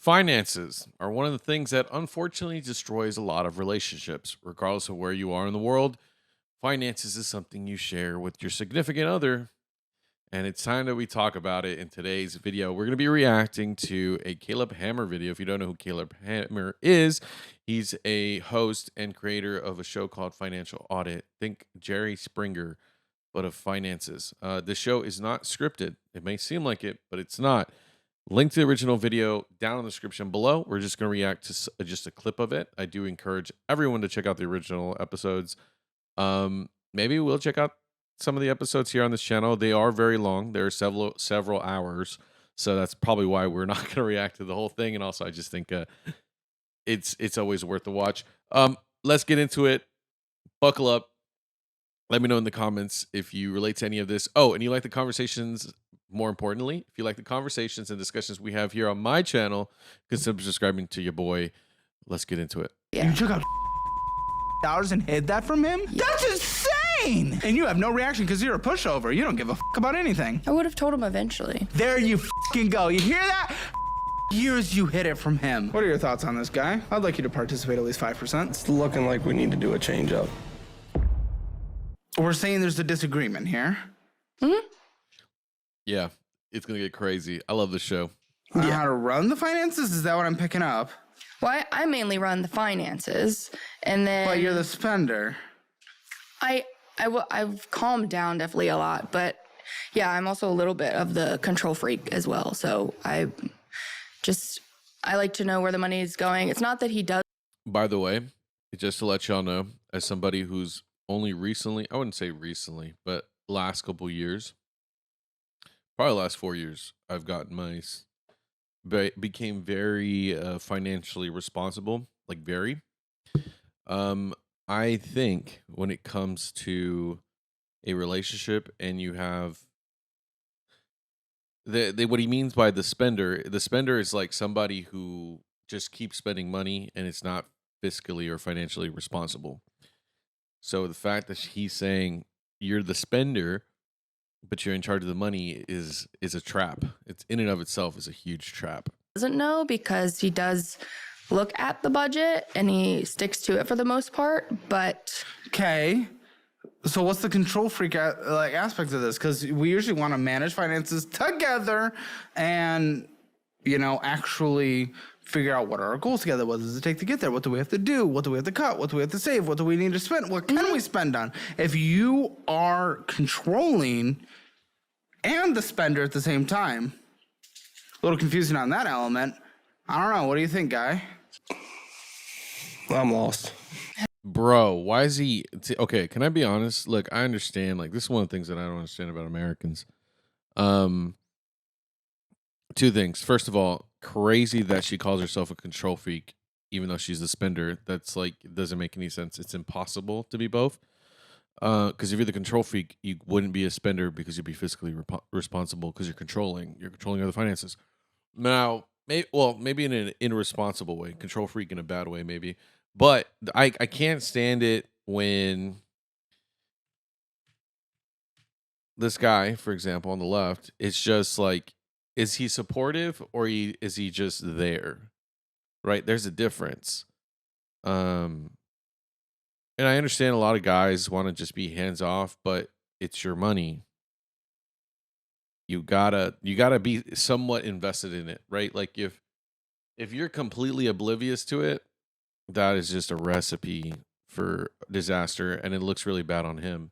Finances are one of the things that unfortunately destroys a lot of relationships, regardless of where you are in the world. Finances is something you share with your significant other, and it's time that we talk about it in today's video. We're going to be reacting to a Caleb Hammer video. If you don't know who Caleb Hammer is, he's a host and creator of a show called Financial Audit. Think Jerry Springer, but of finances. The show is not scripted. It may seem like it, but it's not. Link to the original video down in the description below. We're just going to react to just a clip of it. I do encourage everyone to check out the original episodes. Maybe we'll check out some of the episodes here on this channel. They are very long. They're several hours. So that's probably why we're not going to react to the whole thing. And also, I just think it's always worth the watch. Let's get into it. Buckle up. Let me know in the comments if you relate to any of this. Oh, and you like the conversations. More importantly, if you like the conversations and discussions we have here on my channel, consider subscribing to your boy. Let's get into it. Yeah. You took out dollars and hid that from him? Yeah. That's insane! And you have no reaction because you're a pushover. You don't give a about anything. I would have told him eventually. There you go. You hear that? Years you hid it from him. What are your thoughts on this guy? I'd like you to participate at least 5%. It's looking like we need to do a change up. We're saying there's a disagreement here. Mm-hmm. Yeah, it's going to get crazy. I love the show. How to run the finances? Is that what I'm picking up? Well, I mainly run the finances, and then... But you're the spender. I've calmed down definitely a lot, but yeah, I'm also a little bit of the control freak as well. So I like to know where the money is going. It's not that he does. By the way, just to let y'all know, as somebody who's only recently, I wouldn't say recently, but last couple years, probably the last 4 years, I've gotten became very financially responsible, like very. I think when it comes to a relationship and you have what he means by the spender is like somebody who just keeps spending money and it's not fiscally or financially responsible. So the fact that he's saying you're the spender, but you're in charge of the money is a trap. It's in and of itself is a huge trap. Doesn't know because he does look at the budget and he sticks to it for the most part, but... Okay. So what's the control freak aspect of this? Because we usually want to manage finances together and, you know, actually figure out what are our goals together. What does it take to get there? What do we have to do? What do we have to cut? What do we have to save? What do we need to spend? What can we spend on? If you are controlling and the spender at the same time, a little confusing on that element. I don't know. What do you think, guy? I'm lost. Bro, why is he... Okay, can I be honest? Look, I understand. Like, this is one of the things that I don't understand about Americans. Two things. First of all, crazy that she calls herself a control freak, even though she's a spender. That's like, it doesn't make any sense. It's impossible to be both. Because if you're the control freak, you wouldn't be a spender because you'd be fiscally responsible because you're controlling other finances. Now, maybe in an irresponsible way, control freak in a bad way, maybe. But I can't stand it when this guy, for example, on the left, it's just like, is he supportive or is he just there? Right? There's a difference. And I understand a lot of guys want to just be hands off, but it's your money. You gotta be somewhat invested in it, right? Like if you're completely oblivious to it, that is just a recipe for disaster, and it looks really bad on him,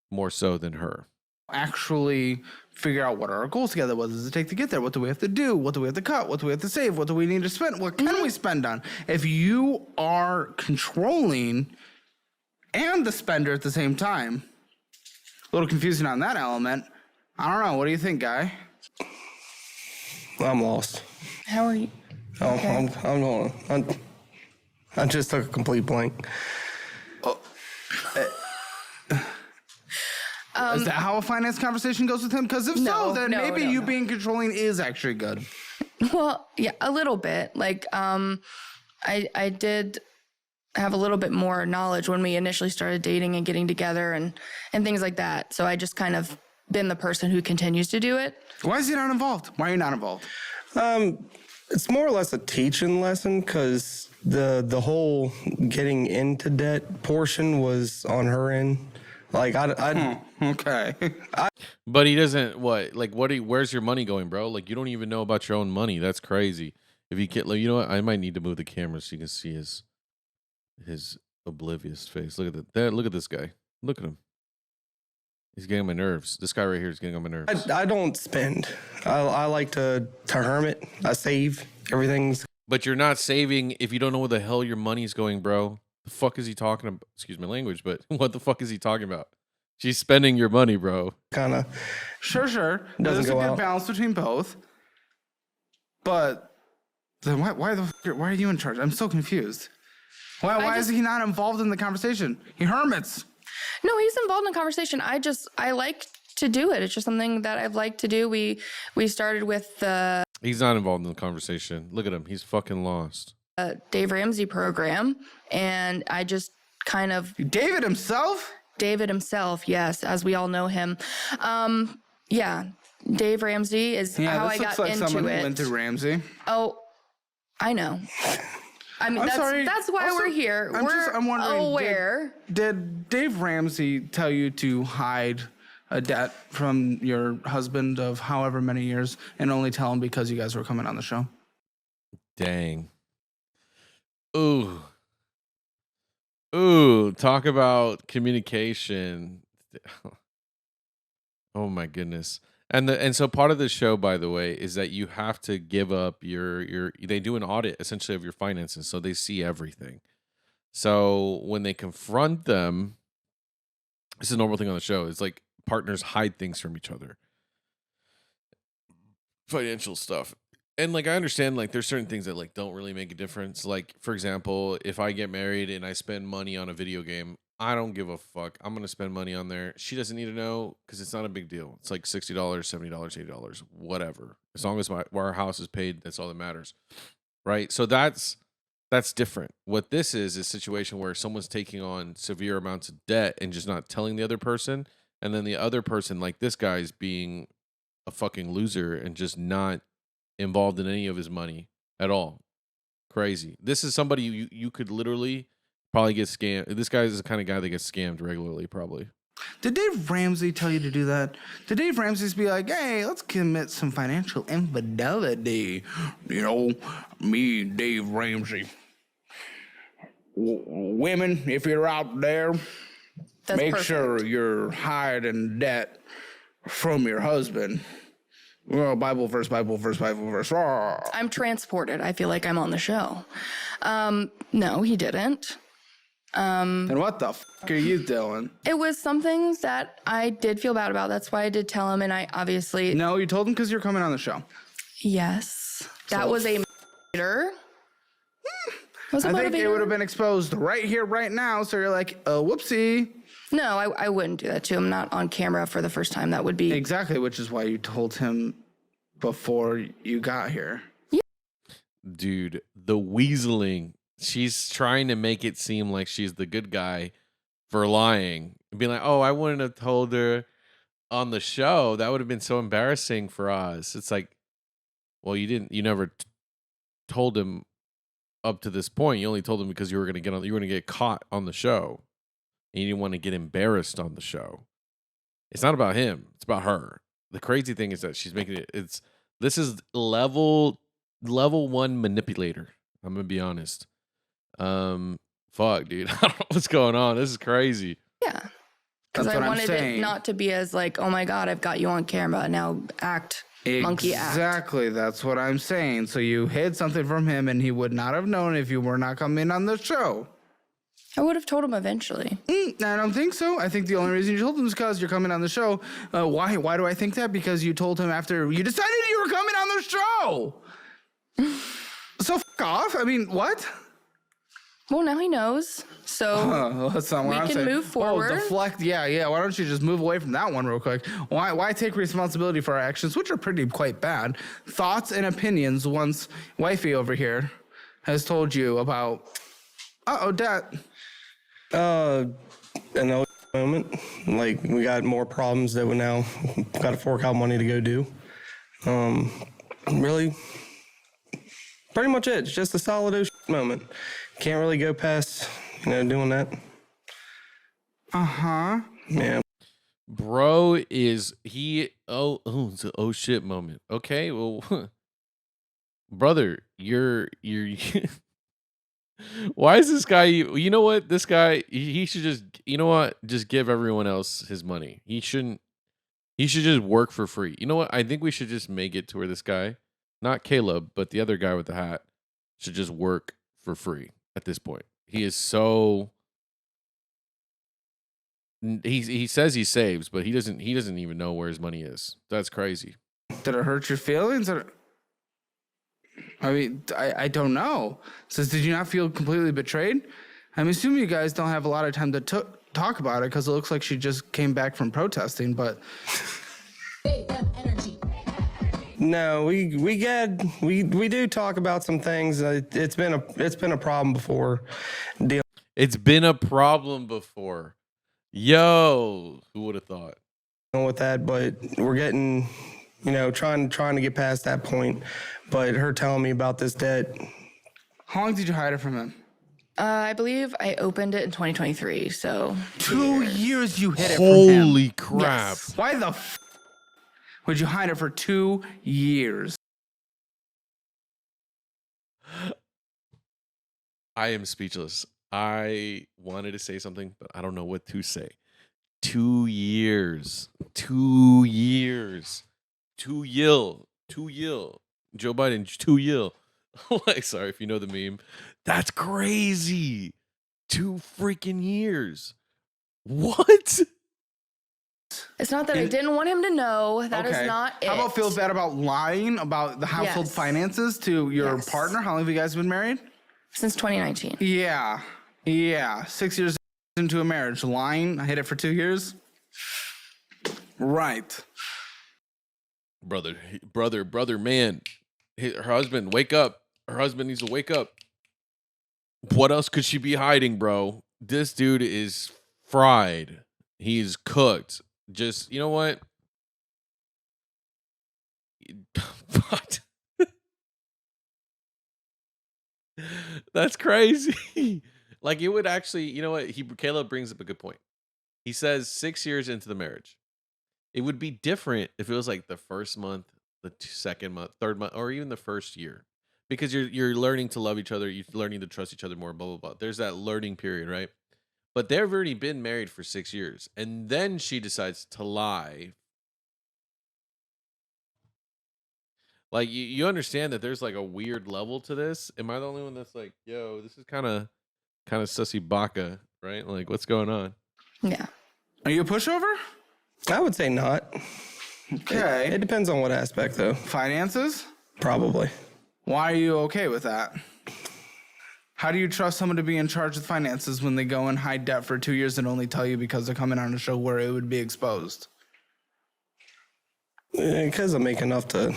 more so than her. Actually figure out what are our goals together. What does it take to get there? What do we have to do? What do we have to cut? What do we have to save? What do we need to spend? What can we spend on? If you are controlling and the spender at the same time, a little confusing on that element. I don't know. What do you think, guy? I'm lost. How are you? Oh, Okay. I just took a complete blank. Is that how a finance conversation goes with him? Because if so, then maybe you being controlling is actually good. Well, yeah, a little bit. Like, I did have a little bit more knowledge when we initially started dating and getting together and things like that. So I just kind of been the person who continues to do it. Why is he not involved? Why are you not involved? It's more or less a teaching lesson because the whole getting into debt portion was on her end. Like I Okay. But he doesn't. What? Like, what? Where's your money going, bro? Like, you don't even know about your own money. That's crazy. If you can't, like, you know what? I might need to move the camera so you can see his oblivious face. Look at that. There, look at this guy. Look at him. He's getting on my nerves. This guy right here is getting on my nerves. I don't spend. I like to hermit. I save. Everything's But you're not saving if you don't know where the hell your money's going, bro. The fuck is he talking about? Excuse my language, but what the fuck is he talking about? She's spending your money, bro. kind of Sure. Doesn't There's a go good out. balance between both. But then why are you in charge? I'm so confused. Why is he not involved in the conversation? He hermits. No, he's involved in the conversation. I like to do it. It's just something that I've liked to do. We started with the He's not involved in the conversation. Look at him. He's fucking lost. Dave Ramsey program, and I just kind of David himself? David himself, yes, as we all know him. Yeah, Dave Ramsey is how I this looks got like into someone it. who went to Ramsey. Oh, I know. I mean, I'm that's sorry. that's why Also, we're here. I'm wondering, aware. Did Dave Ramsey tell you to hide a debt from your husband of however many years and only tell him because you guys were coming on the show? Dang. Ooh. Ooh. Talk about communication. Oh my goodness. And so part of the show, by the way, is that you have to give up your they do an audit essentially of your finances, so they see everything. So when they confront them, this is a normal thing on the show. It's like partners hide things from each other. Financial stuff. And like I understand like there's certain things that like don't really make a difference. Like for example, if I get married and I spend money on a video game, I don't give a fuck. I'm gonna spend money on there. She doesn't need to know because it's not a big deal. It's like $60, $70, $80, whatever. As long as our house is paid, that's all that matters, right? So that's different. What this is a situation where someone's taking on severe amounts of debt and just not telling the other person, and then the other person, like this guy's being a fucking loser and just not involved in any of his money at all. Crazy. This is somebody you could literally probably get scammed. This guy is the kind of guy that gets scammed regularly, probably. Did Dave Ramsey tell you to do that? Did Dave Ramsey be like, hey, let's commit some financial infidelity? You know, me, Dave Ramsey. Women, if you're out there, That's make perfect. sure you're hiding debt from your husband. Well, Bible verse, Bible verse, Bible verse. I'm transported. I feel like I'm on the show. No, he didn't. And what the fuck are you doing? It was something that I did feel bad about. That's why I did tell him, and I obviously No, you told him because you're coming on the show. yes, that was a motivator. Was a I think it motivator? would have been exposed right here, right now. So you're like, whoopsie. No, I wouldn't do that to him. Not on camera for the first time. That would be Exactly, which is why you told him before you got here. Dude, the weaseling. She's trying to make it seem like she's the good guy for lying. And being like, oh, I wouldn't have told her on the show. That would have been so embarrassing for us. It's like, well, you never told him up to this point. You only told him because you were going to get caught on the show. And you didn't want to get embarrassed on the show. It's not about him. It's about her. The crazy thing is that she's making it. This is level 1 manipulator. I'm gonna be honest. Fuck, dude. I don't know what's going on. This is crazy. yeah. Because That's I what I'm wanted it saying. not to be as like, oh my god, I've got you on camera. Now act, monkey act. Exactly, that's what I'm saying. So you hid something from him, and he would not have known if you were not coming on the show. I would have told him eventually. I don't think so. I think the only reason you told him is because you're coming on the show. Why? Why do I think that? Because you told him after you decided you were coming on the show. So off. I mean, what? Well, now he knows. So That's not what We I'm can saying. move forward. Oh, deflect. Yeah. Why don't you just move away from that one real quick? Why take responsibility for our actions, which are quite bad? Thoughts and opinions. Once wifey over here has told you about, debt. in a moment, like we got more problems that we now got to fork out money to go do. Really, Pretty much it. It's just a solid moment. Can't really go past, doing that. Uh-huh. Yeah. Bro is it's an oh shit moment. Okay, well, brother, you're why is this guy? You know what? This guy, he should just, you know what? Just give everyone else his money. He shouldn't. He should just work for free. You know what? I think we should just make it to where this guy, not Caleb, but the other guy with the hat, should just work for free at this point. He is so. He says he saves, but he doesn't. He doesn't even know where his money is. That's crazy. Did it hurt your feelings? I mean, I don't know. Says, did you not feel completely betrayed? I'm assuming you guys don't have a lot of time to talk about it because it looks like she just came back from protesting, but. No, we do talk about some things. It's been a problem before. It's been a problem before. Yo, who would have thought? With that, but we're getting, trying to get past that point. But her telling me about this debt. How long did you hide it from him? I believe I opened it in 2023, so 2 years you hid it from him. Holy crap. Yes. Why the would you hide it for 2 years? I am speechless. I wanted to say something, but I don't know what to say. 2 years. 2 years. 2 yil. Joe Biden, 2 yil. Like, sorry if you know the meme. That's crazy. 2 freaking years. What? it's not that I didn't want him to know. That is not it. How about feel bad about lying about the household Yes. finances to your Yes. partner? How long have you guys been married? Since 2019. Yeah. 6 years into a marriage. Lying, I hid it for 2 years. Right. Brother, man. Her husband, wake up. Her husband needs to wake up. What else could she be hiding, bro? This dude is fried. He's cooked. Just, you know what? What? That's crazy. Like, it would actually, you know what? Caleb brings up a good point. He says 6 years into the marriage. It would be different if it was like the first month, the second month, third month, or even the first year, because you're learning to love each other, you're learning to trust each other more, blah blah blah. There's that learning period, right? But they've already been married for 6 years, and then she decides to lie. Like, you understand that there's like a weird level to this. Am I the only one that's like, yo, this is kind of sussy baka, right? Like, what's going on? Yeah. Are you a pushover? I would say not. Okay. It depends on what aspect, though. Finances? Probably. Why are you okay with that? How do you trust someone to be in charge of finances when they go and hide debt for 2 years and only tell you because they're coming on a show where it would be exposed? Because I make enough to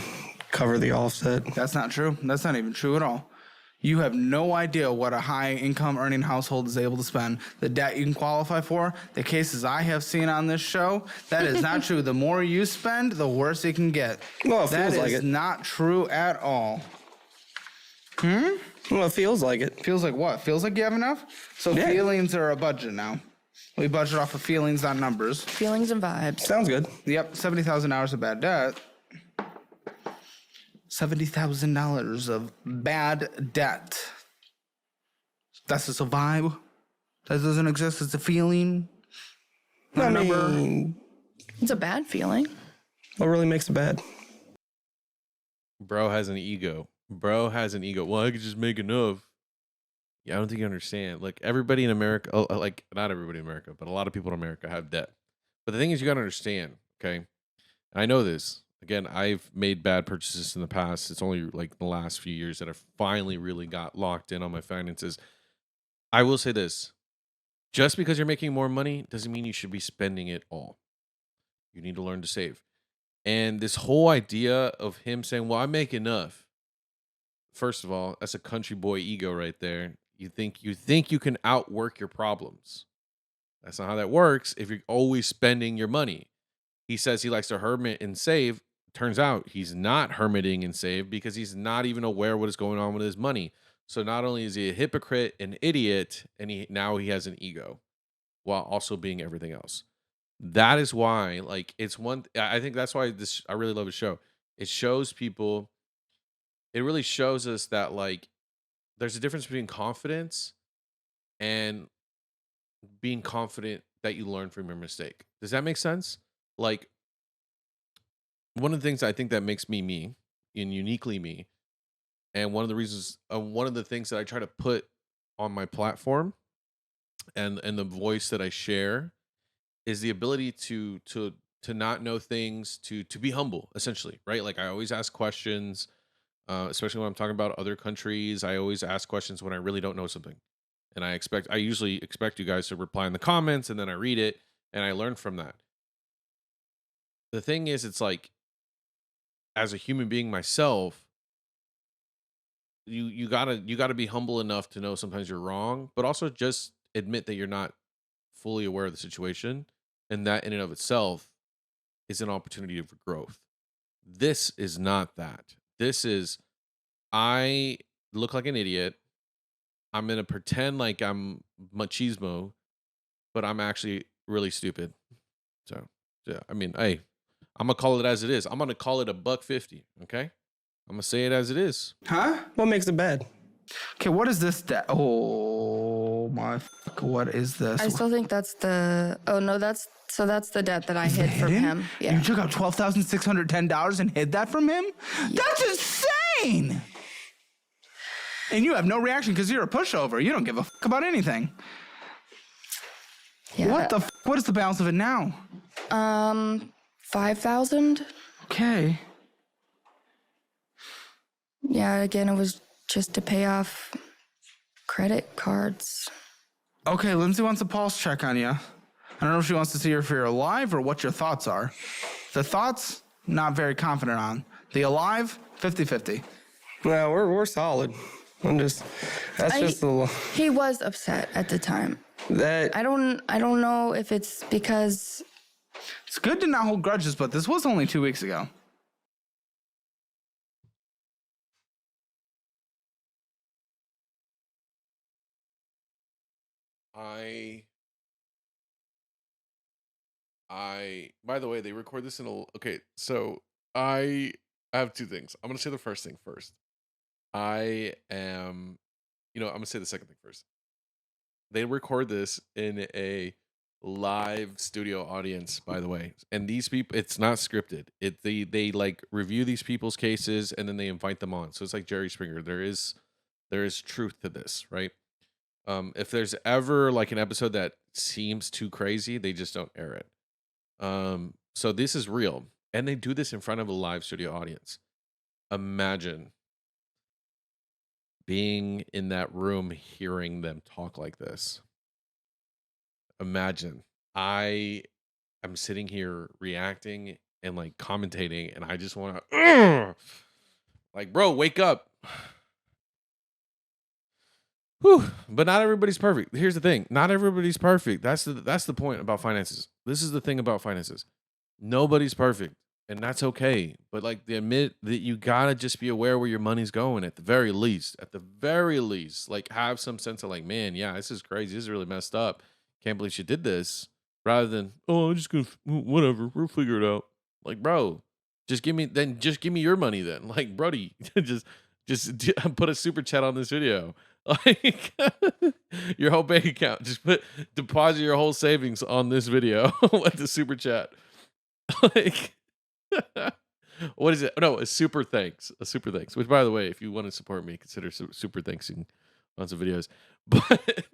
cover the offset. That's not true. That's not even true at all. You have no idea what a high income earning household is able to spend. The debt you can qualify for, the cases I have seen on this show, that is not true. The more you spend, the worse it can get. Well, it That feels like is it. not true at all. Well, it feels like it. Feels like what? Feels like you have enough? So Yeah. feelings are a budget now. We budget off of feelings, not numbers. Feelings and vibes. Sounds good. Yep, $70,000 of bad debt. $70,000 of bad debt. That's just a vibe. That doesn't exist. It's a feeling. Not I a number. mean, It's a bad feeling. what really makes it bad? Bro has an ego. Well, I could just make enough. Yeah, I don't think you understand. Like, everybody in America, like, not everybody in America, but a lot of people in America have debt. But the thing is, you got to understand, okay? And I know this. Again, I've made bad purchases in the past. It's only like the last few years that I finally really got locked in on my finances. I will say this. Just because you're making more money doesn't mean you should be spending it all. You need to learn to save. And this whole idea of him saying, well, I make enough. First of all, that's a country boy ego right there. You think you can outwork your problems. That's not how that works if you're always spending your money. He says he likes to hermit and save. turns out he's not hermiting and save because he's not even aware what is going on with his money. So not only is he a hypocrite, an idiot, and he has an ego while also being everything else. That is why, like, it's one. I think that's why I really love the show. It shows people. It really shows us that like there's a difference between confidence and being confident that you learn from your mistake. Does that make sense? Like one of the things I think that makes me me and uniquely me, and one of the reasons, one of the things that I try to put on my platform and the voice that I share is the ability to not know things, to be humble, essentially, right? Like I always ask questions, especially when I'm talking about other countries. I always ask questions when I really don't know something, and I usually expect you guys to reply in the comments, and then I read it and I learn from that. The thing is, it's like as a human being myself, you gotta be humble enough to know sometimes you're wrong, but also just admit that you're not fully aware of the situation, and that in and of itself is an opportunity for growth. This is not that. This is I look like an idiot. I'm gonna pretend like I'm machismo, but I'm actually really stupid. So yeah, I mean, hey, I'm gonna call it as it is. I'm gonna call it a buck 50. Okay, I'm gonna say it as it is. Huh? What makes it bad? Okay, what is this debt? Oh my fuck, what is this? I still think that's the. Oh no, that's the debt that I hid from Hidden? him. Yeah. You took out $12,610 and hid that from him? That's insane! And you have no reaction because you're a pushover. You don't give a fuck about anything. Yeah. What the what is the balance of it now? 5,000. Okay. Yeah. Again, it was just to pay off credit cards. Okay, Lindsay wants a pulse check on you. I don't know if she wants to see if you're alive or what your thoughts are. The thoughts, not very confident on. The alive, 50-50. No, we're solid. That's just the He was upset at the time. that. I don't know if it's because It's good to not hold grudges, but this was only 2 weeks ago. By the way, they record this in a okay, so I have two things. I'm gonna say the first thing first. I am I'm gonna say the second thing first. They record this in a live studio audience, by the way. And these people, it's not scripted. They like review these people's cases and then they invite them on. So it's like Jerry Springer. There is truth to this, right? If there's ever like an episode that seems too crazy, they just don't air it. So this is real. And they do this in front of a live studio audience. Imagine being in that room hearing them talk like this. Imagine I am sitting here reacting and like commentating, and I just want to, like, bro, wake up. Whew. But not everybody's perfect. Here's the thing: not everybody's perfect. That's the point about finances. This is the thing about finances. Nobody's perfect, and that's okay. But like, they admit that you gotta just be aware where your money's going at the very least. At the very least, like, have some sense of like, man, yeah, this is crazy. This is really messed up. Can't believe she did this. Rather than, oh, I'm just gonna whatever, we'll figure it out. Like, bro, just give me your money then. Like, Brody, just put a super chat on this video. Like your whole bank account. Just deposit your whole savings on this video with the super chat. Like what is it? No, a super thanks. A super thanks. Which, by the way, if you want to support me, consider super thanksing on some videos. But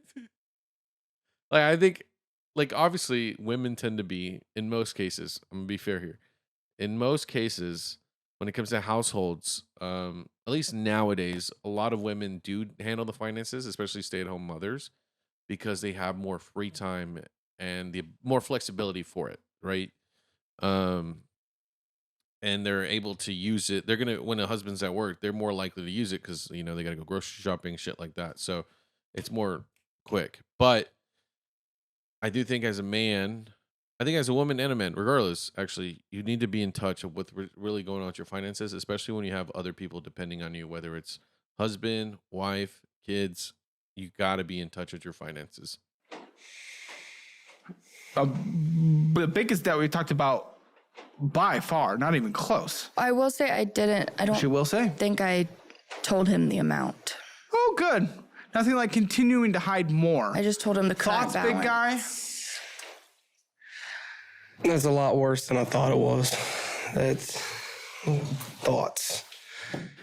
like, I think, like, obviously women tend to be, in most cases, I'm gonna be fair here. In most cases, when it comes to households, at least nowadays, a lot of women do handle the finances, especially stay-at-home mothers, because they have more free time and the more flexibility for it, right? Um, and they're able to use it. They're gonna when a husband's at work, they're more likely to use it because they gotta go grocery shopping, shit like that. So it's more quick. But I do think as a man, I think as a woman and a man, regardless, actually, you need to be in touch with really going on with your finances, especially when you have other people depending on you, whether it's husband, wife, kids. You got to be in touch with your finances. The biggest debt we talked about by far, not even close. I will say I don't She will say. think I told him the amount. Oh, good. Nothing like continuing to hide more. I just told him the current Thoughts, balance. big guy? That's a lot worse than I thought it was. That's thoughts.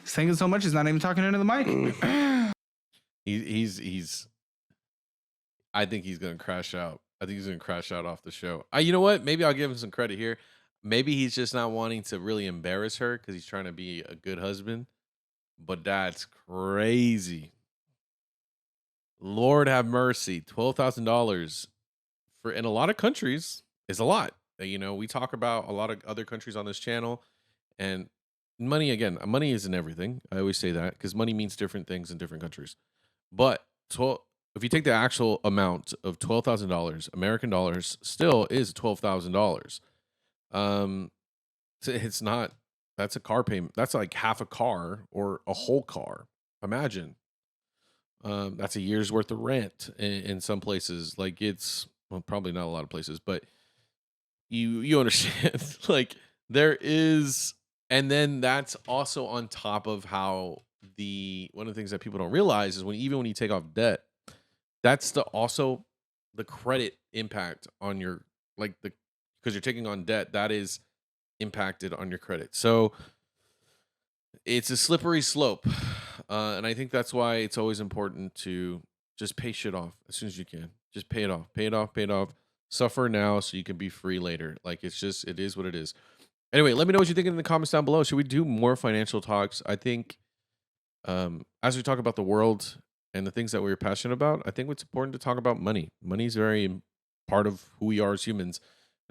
He's thinking so much, he's not even talking into the mic. He's I think he's gonna crash out. I think he's gonna crash out off the show. You know what? Maybe I'll give him some credit here. Maybe he's just not wanting to really embarrass her because he's trying to be a good husband. But that's crazy. Lord have mercy. $12,000 for in a lot of countries is a lot. You know, we talk about a lot of other countries on this channel, and money again. Money isn't everything. I always say that because money means different things in different countries. But if you take the actual amount of $12,000 American dollars, still is $12,000. It's not. That's a car payment. That's like half a car or a whole car. Imagine. That's a year's worth of rent in some places. Like it's well, probably not a lot of places, but you understand. Like there is, and then that's also on top of how one of the things that people don't realize is even when you take off debt, that's also the credit impact on your because you're taking on debt that is impacted on your credit. So it's a slippery slope. And I think that's why it's always important to just pay shit off as soon as you can. Just pay it off, pay it off, pay it off. Suffer now so you can be free later. Like it is what it is. Anyway, let me know what you think in the comments down below. Should we do more financial talks? I think as we talk about the world and the things that we're passionate about, I think it's important to talk about money. Money is very part of who we are as humans.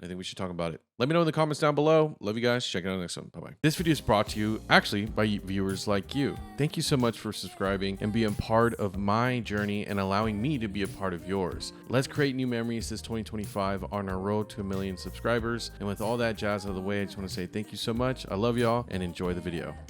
I think we should talk about it. Let me know in the comments down below. Love you guys. Check it out next one. Bye-bye. This video is brought to you actually by viewers like you. Thank you so much for subscribing and being part of my journey and allowing me to be a part of yours. Let's create new memories this 2025 on our road to 1 million subscribers. And with all that jazz out of the way, I just want to say thank you so much. I love y'all and enjoy the video.